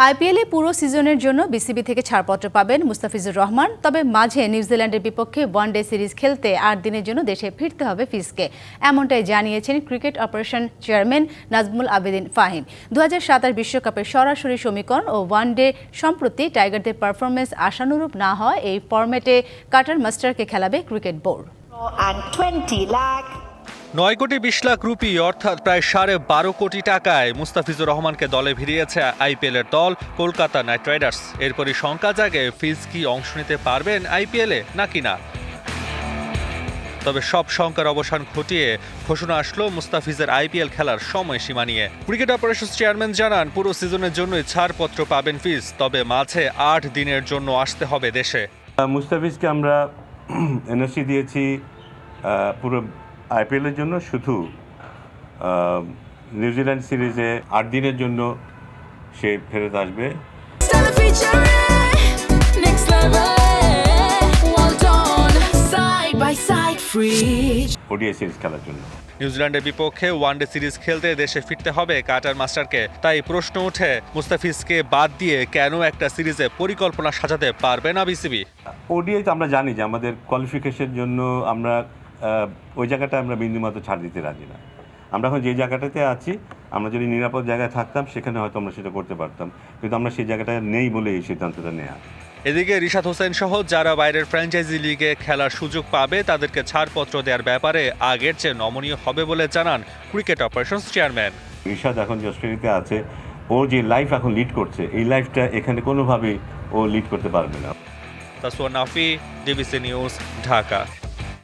আইপিএলে পুরো সিজনের জন্য বিসিবি থেকে ছাড়পত্র পাবেন মুস্তাফিজুর রহমান। তবে মাঝে নিউজিল্যান্ডের বিপক্ষে ওয়ানডে সিরিজ খেলতে ৮ দিনের জন্য দেশে ফিরতে হবে ফিজকে। এমনটাই জানিয়েছেন cricket operation chairman Nazmul Abedin Fahim. ২০২৭ বিশ্বকাপের সরাসরি সমীকরণ ও ওয়ানডে সম্প্রতি টাইগারদের পারফরমেন্স আশানুরূপ না হয় এই ফরম্যাটে কাটার মাস্টারকে খেলাবে ক্রিকেট বোর্ড। 9,20,00,000 রুপি অর্থাৎ প্রায় 12.5 কোটি টাকায় মুস্তাফিজুর রহমানকে দলে ভিড়িয়েছে আইপিএলের দল কলকাতা নাইট রাইডার্স। এরপরই শঙ্কা জাগে ফিজ কি অংশ নিতে পারবেন আইপিএলে নাকি না। তবে সব শঙ্কার অবসান ঘটিয়ে ঘোষণা আসলো মুস্তাফিজের আইপিএল খেলার সময়সীমা নিয়ে। ক্রিকেট অপারেশনস চেয়ারম্যান জানান পুরো সিজনের জন্যই ছাড়পত্র পাবেন ফিজ, তবে মাঝে 8 দিনের জন্য আসতে হবে দেশে। মুস্তাফিজকে আমরা এনওসি দিয়েছি পুরো আইপিএলের জন্য, শুধু নিউজিল্যান্ড সিরিজে 8 দিনের জন্য সে ফেরত আসবে। ওডিআই সিরিজ খেলার জন্য নিউজিল্যান্ডের বিপক্ষে ওয়ানডে সিরিজ খেলতে দেশে ফিরতে হবে কাটার মাস্টারকে। তাই প্রশ্ন ওঠে মুস্তাফিজকে বাদ দিয়ে কেন একটা সিরিজে পরিকল্পনা সাজাতে পারবে না বিসিবি। ওডিআই তো আমরা জানি যে আমাদের কোয়ালিফিকেশনের জন্য আমরা ওই জায়গাটা আমরা বিন্দুমাত্র ছাড় দিতে রাজি না। আমরা এখন যে জায়গাটাতে আছি, আমরা যদি নিরাপদ জায়গায় থাকতাম সেখানে হয়তো আমরা সেটা করতে পারতাম, কিন্তু আমরা সেই জায়গাটা নেই বলে এই সিদ্ধান্তটা নেওয়া। এদিকে রিশাদ হোসেন সহ যারা বাইরের ফ্র্যাঞ্চাইজি লিগে খেলার সুযোগ পাবে তাদেরকে ছাড়পত্র দেওয়ার ব্যাপারে আগের চেয়ে নমনীয় হবে বলে জানান ক্রিকেট অপারেশনস চেয়ারম্যান। রিশাদ এখন যে অস্ট্রেলিয়াতে আছে, ও যে লাইফ এখন লিড করছে, এই লাইফটা এখানে কোনোভাবেই ও লিড করতে পারবে না। তাসওয়া নাফি, ডিবিসি নিউজ, ঢাকা।